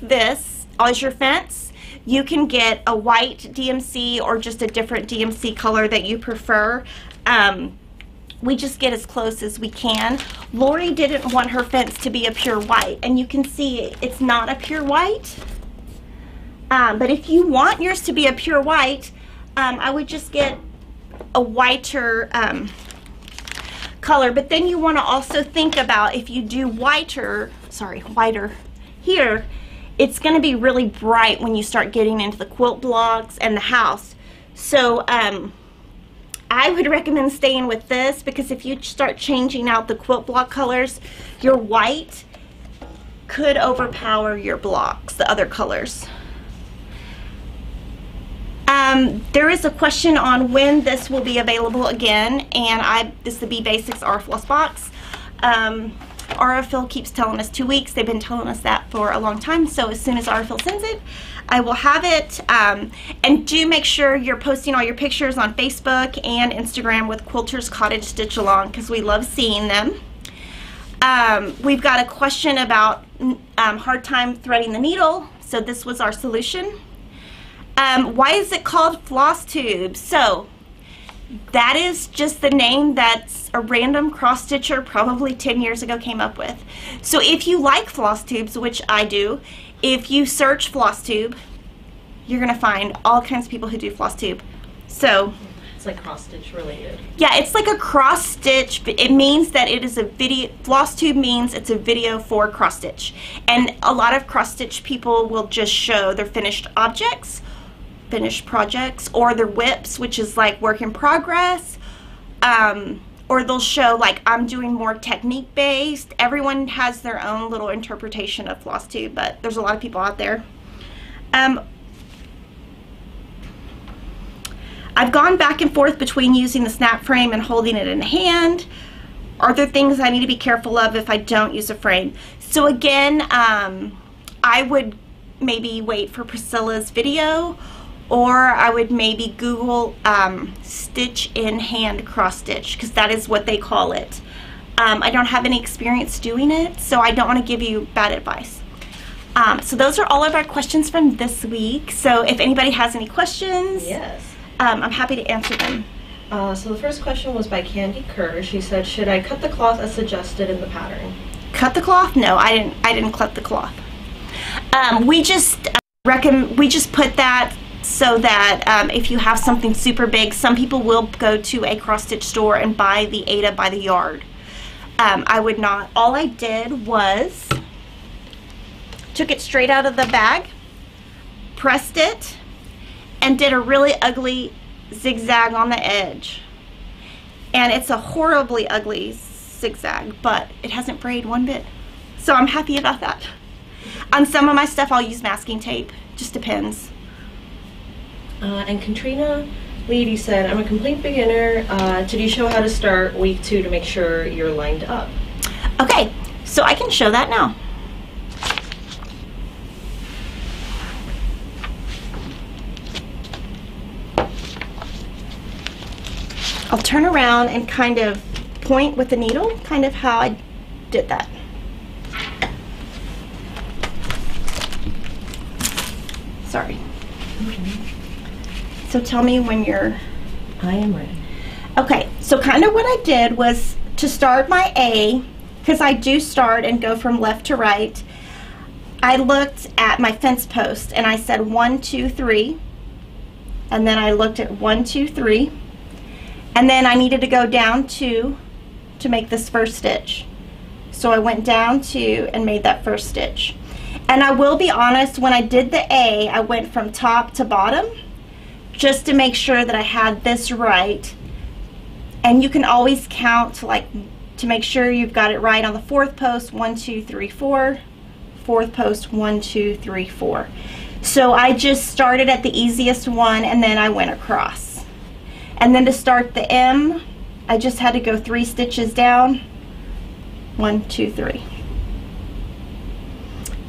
this as your fence. You can get a white DMC or just a different DMC color that you prefer. We just get as close as we can. Lori didn't want her fence to be a pure white, and you can see it's not a pure white. But if you want yours to be a pure white, I would just get a whiter color. But then you want to also think about, if you do whiter here, it's going to be really bright when you start getting into the quilt blocks and the house. So I would recommend staying with this, because if you start changing out the quilt block colors, your white could overpower your blocks, the other colors. There is a question on when this will be available again, and this is the Be Basics Art Floss box. RFL keeps telling us 2 weeks. They've been telling us that for a long time, so as soon as RFL sends it, I will have it. And do make sure you're posting all your pictures on Facebook and Instagram with Quilter's Cottage Stitch Along, because we love seeing them. We've got a question about hard time threading the needle, so this was our solution. Why is it called Flosstube? So that is just the name that's a random cross stitcher probably 10 years ago came up with. So if you like floss tubes, which I do, if you search Flosstube, you're gonna find all kinds of people who do Flosstube. So it's like cross stitch related. Yeah, it's like a cross stitch. It means that it is a video. Flosstube means it's a video for cross stitch, and a lot of cross stitch people will just show their finished objects, finished projects, or their whips, which is like work in progress, or they'll show like I'm doing more technique based. Everyone has their own little interpretation of Flosstube, but there's a lot of people out there. I've gone back and forth between using the snap frame and holding it in hand. Are there things I need to be careful of if I don't use a frame? So again, I would maybe wait for Priscilla's video, or I would maybe Google stitch in hand cross stitch, because that is what they call it. I don't have any experience doing it, so I don't want to give you bad advice. So those are all of our questions from this week. So if anybody has any questions, yes, I'm happy to answer them. So the first question was by Candy Kerr. She said, should I cut the cloth as suggested in the pattern? Cut the cloth? No, I didn't cut the cloth. We just put that so that if you have something super big, some people will go to a cross stitch store and buy the Aida by the yard. I would not. All I did was took it straight out of the bag, pressed it, and did a really ugly zigzag on the edge. And it's a horribly ugly zigzag, but it hasn't frayed one bit. So I'm happy about that. On some of my stuff I'll use masking tape, just depends. And Katrina Leedy said, I'm a complete beginner. Did you show how to start week 2 to make sure you're lined up? Okay, so I can show that now. I'll turn around and kind of point with the needle, kind of how I did that. Sorry. So tell me when you're... I am ready. Okay, so kind of what I did was to start my A, because I do start and go from left to right, I looked at my fence post and I said 1, 2, 3, and then I looked at 1, 2, 3, and then I needed to go down 2 to make this first stitch. So I went down 2 and made that first stitch. And I will be honest, when I did the A, I went from top to bottom just to make sure that I had this right. And you can always count, like, to make sure you've got it right on the 4th post, 1, 2, 3, 4. 4th post, 1, 2, 3, 4. So I just started at the easiest one and then I went across. And then to start the M, I just had to go 3 stitches down. 1, 2, 3.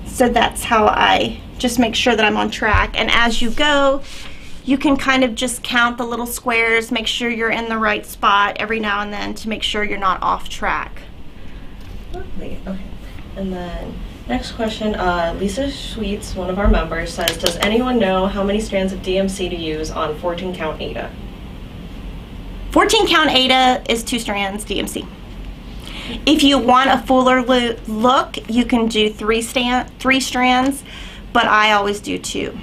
So that's how I just make sure that I'm on track. And as you go, you can kind of just count the little squares, make sure you're in the right spot every now and then to make sure you're not off track. Okay. And then Next question, Lisa Sweets, one of our members, says, does anyone know how many strands of DMC to use on 14 count Aida? 14 count Aida is 2 strands DMC. If you want a fuller look, you can do 3 strands, but I always do 2.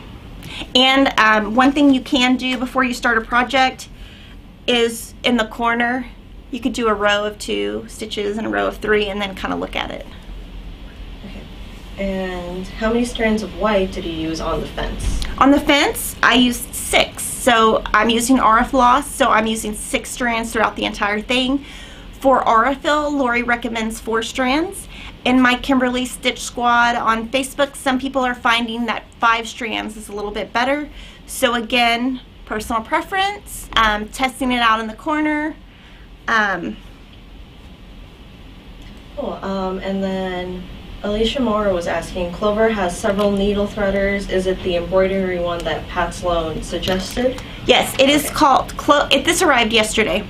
And one thing you can do before you start a project is in the corner, you could do a row of 2 stitches and a row of 3 and then kind of look at it. Okay. And how many strands of white did you use on the fence? On the fence, I used 6. So I'm using Aura Floss, so I'm using 6 strands throughout the entire thing. For Aurifil, Lori recommends 4 strands. In my Kimberly Stitch Squad on Facebook, some people are finding that 5 strands is a little bit better. So again, personal preference, testing it out in the corner. Cool. And then Alicia Mora was asking, Clover has several needle threaders. Is it the embroidery one that Pat Sloan suggested? Yes, it is called, this arrived yesterday.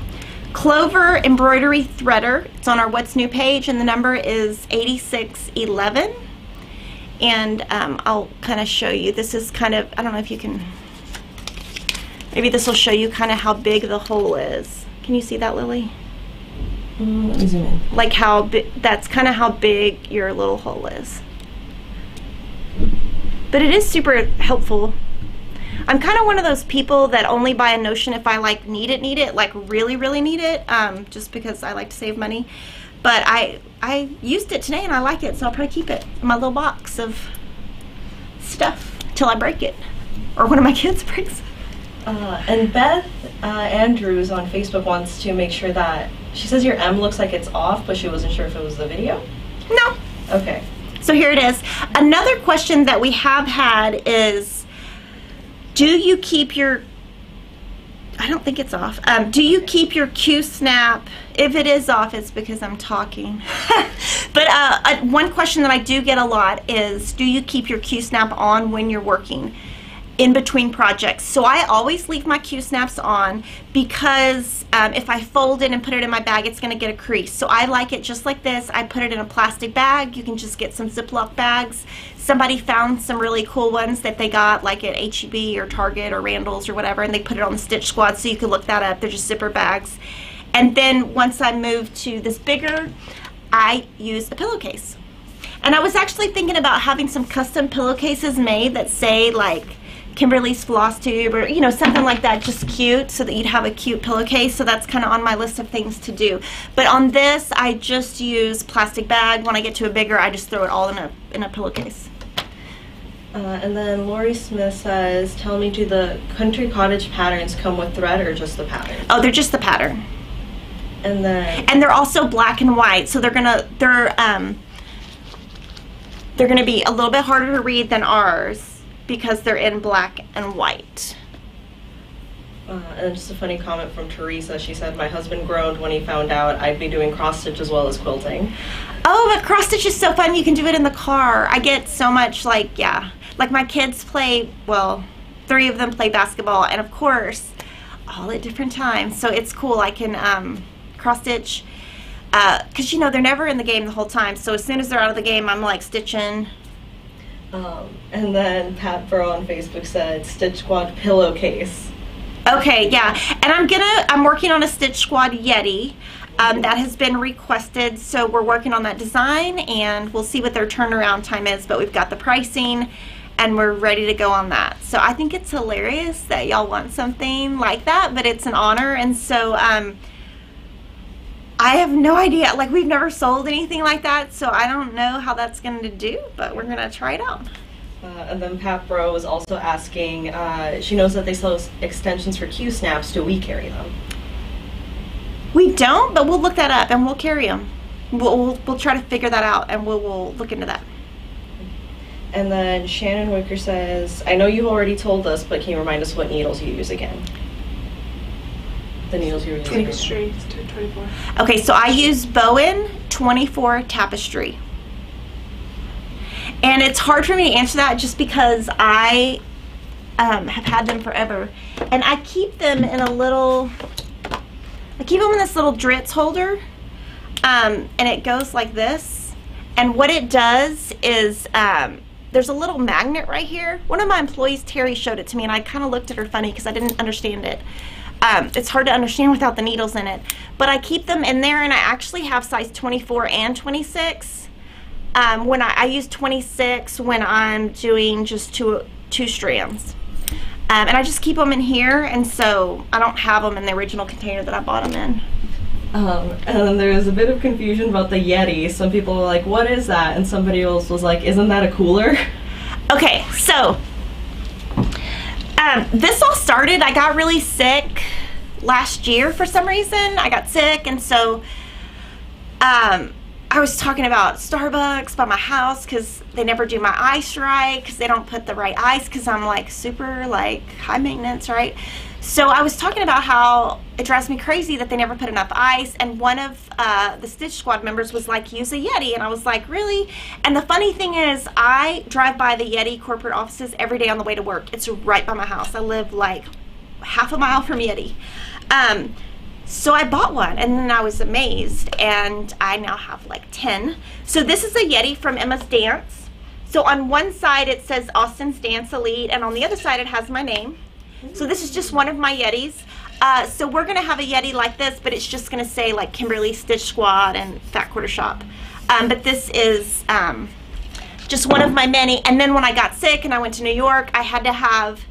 Clover Embroidery Threader. It's on our What's New page, and the number is 8611. And I'll kind of show you. This is kind of, I don't know if you can, maybe this will show you kind of how big the hole is. Can you see that, Lily? Let me zoom in. Like how big, that's kind of how big your little hole is. But it is super helpful. I'm kind of one of those people that only buy a notion if I like need it, like really need it, just because I like to save money. But I used it today and I like it, so I'll probably keep it in my little box of stuff till I break it, or one of my kids breaks it. And Beth Andrews on Facebook wants to make sure that, she says your M looks like it's off, but she wasn't sure if it was the video. No. Okay. So here it is. Another question that we have had is, do you keep your, I don't think it's off. Do you keep your Q-snap? If it is off, it's because I'm talking. But one question that I do get a lot is, do you keep your Q-snap on when you're working in between projects? So I always leave my Q-snaps on because if I fold it and put it in my bag, it's going to get a crease. So I like it just like this. I put it in a plastic bag. You can just get some Ziploc bags. Somebody found some really cool ones that they got like at H-E-B or Target or Randall's or whatever, and they put it on the Stitch Squad, so you can look that up. They're just zipper bags. And then once I moved to this bigger, I use a pillowcase. And I was actually thinking about having some custom pillowcases made that say like Kimberly's Flosstube, or you know, something like that, just cute, so that you'd have a cute pillowcase. So that's kind of on my list of things to do. But on this, I just use plastic bag. When I get to a bigger, I just throw it all in a pillowcase. And then Lori Smith says, tell me, do the Country Cottage patterns come with thread or just the pattern? Oh, they're just the pattern. And then, and they're also black and white, so they're gonna be a little bit harder to read than ours because they're in black and white. And just a funny comment from Teresa. She said, my husband groaned when he found out I'd be doing cross stitch as well as quilting. Oh, but cross stitch is so fun. You can do it in the car. I get so much, like, yeah. Like my kids play, well, 3 of them play basketball, and of course, all at different times. So it's cool. I can cross stitch, because, you know, they're never in the game the whole time. So as soon as they're out of the game, I'm like stitching. And then Pat Burrow on Facebook said, Stitch Squad pillowcase. Okay, yeah, and I'm working on a Stitch Squad Yeti that has been requested, so we're working on that design, and we'll see what their turnaround time is, but we've got the pricing and we're ready to go on that. So I think it's hilarious that y'all want something like that, but it's an honor. And so I have no idea, like we've never sold anything like that, so I don't know how that's going to do, but we're going to try it out. And then Pat Bro was also asking, she knows that they sell extensions for Q-snaps. Do we carry them? We don't, but we'll look that up and we'll carry them. We'll try to figure that out, and we'll look into that. And then Shannon Wicker says, I know you already told us, but can you remind us what needles you use again? The needles you use. 23, 24. Okay, so I use Bowen 24 Tapestry. And it's hard for me to answer that just because I have had them forever. And I keep them in a little, I keep them in this little Dritz holder. And it goes like this. And what it does is, there's a little magnet right here. One of my employees, Terry, showed it to me, and I kind of looked at her funny because I didn't understand it. It's hard to understand without the needles in it. But I keep them in there, and I actually have size 24 and 26. When I use 26 when I'm doing just two strands. And I just keep them in here, and so I don't have them in the original container that I bought them in. And there was a bit of confusion about the Yeti. Some people were like, what is that? And somebody else was like, isn't that a cooler? Okay, so this all started, I got really sick last year for some reason. I got sick, and so I was talking about Starbucks by my house because they never do my ice right, because they don't put the right ice, because I'm like super like high maintenance, right? So I was talking about how it drives me crazy that they never put enough ice, and one of the Stitch Squad members was like, use a Yeti, and I was like, really? And the funny thing is, I drive by the Yeti corporate offices every day on the way to work. It's right by my house. I live like half a mile from Yeti. So I bought one, and then I was amazed, and I now have like 10. So this is a Yeti from Emma's Dance. So on one side it says Austin's Dance Elite, and on the other side it has my name. So this is just one of my Yetis. So we're gonna have a Yeti like this, but it's just gonna say like Kimberly, Stitch Squad, and Fat Quarter Shop. But this is just one of my many. And then when I got sick and I went to New York, I had to have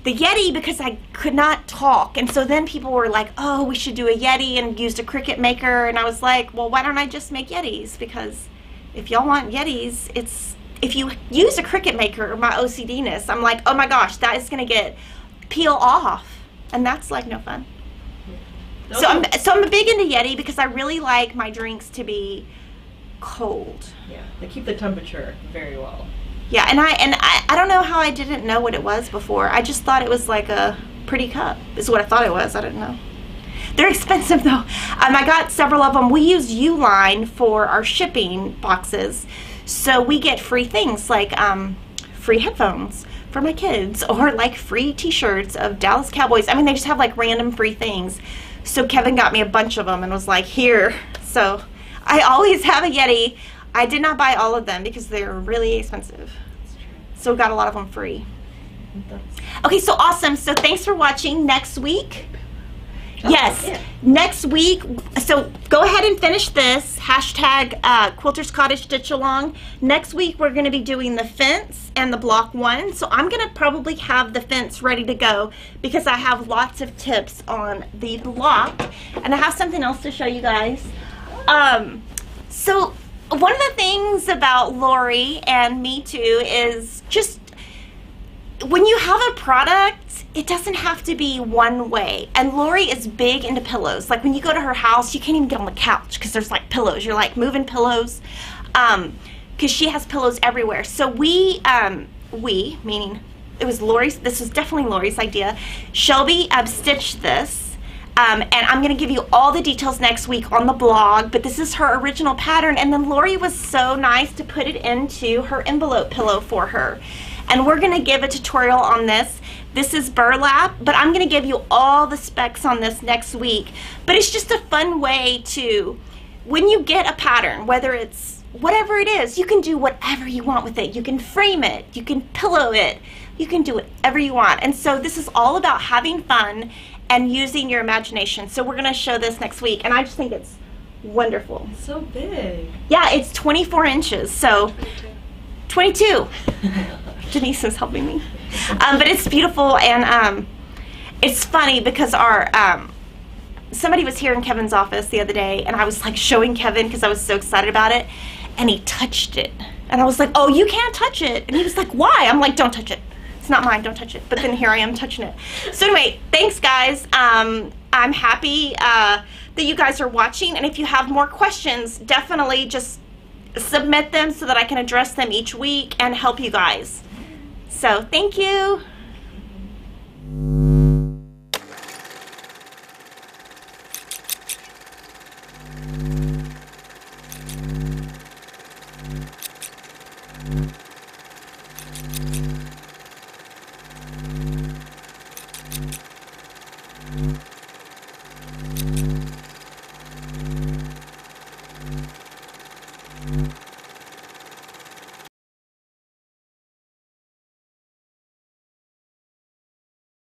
the Yeti because I could not talk. And so then people were like, oh, we should do a Yeti, and used a Cricut maker. And I was like, well, why don't I just make Yetis? Because if y'all want Yetis, if you use a Cricut maker, my OCD-ness, I'm like, oh my gosh, that is gonna peel off, and that's like no fun. Okay. So I'm big into Yeti because I really like my drinks to be cold. Yeah, they keep the temperature very well. Yeah, and I don't know how I didn't know what it was before. I just thought it was like a pretty cup, is what I thought it was. I didn't know. They're expensive though. I got several of them. We use Uline for our shipping boxes, so we get free things like free headphones for my kids, or like free t-shirts of Dallas Cowboys. I mean, they just have like random free things. So Kevin got me a bunch of them and was like, here. So I always have a Yeti. I did not buy all of them because they're really expensive. So got a lot of them free. Okay, so awesome. So thanks for watching. Next week, next week, so go ahead and finish this. Hashtag Quilter's Cottage Stitch Along. Next week we're going to be doing the fence and the block 1. So I'm going to probably have the fence ready to go because I have lots of tips on the block. And I have something else to show you guys. So one of the things about Lori and me too is just when you have a product, it doesn't have to be one way. And Lori is big into pillows. Like when you go to her house, you can't even get on the couch because there's like pillows. You're like moving pillows because she has pillows everywhere. So we, meaning it was Lori's, this was definitely Lori's idea. Shelby stitched this. And I'm going to give you all the details next week on the blog, but this is her original pattern, and then Lori was so nice to put it into her envelope pillow for her. And we're going to give a tutorial on this. This is burlap, but I'm going to give you all the specs on this next week. But it's just a fun way to, when you get a pattern, whether it's whatever it is, you can do whatever you want with it. You can frame it, you can pillow it, you can do whatever you want. And so this is all about having fun and using your imagination. So we're gonna show this next week, and I just think it's wonderful. It's so big. Yeah, it's 24 inches, so 22. Denise is helping me. But it's beautiful, and it's funny because our somebody was here in Kevin's office the other day, and I was like showing Kevin because I was so excited about it, and he touched it. And I was like, oh, you can't touch it. And he was like, why? I'm like, don't touch it. It's not mine, don't touch it. But then here I am touching it. So anyway, thanks guys. I'm happy that you guys are watching, and if you have more questions, definitely just submit them so that I can address them each week and help you guys. So thank you.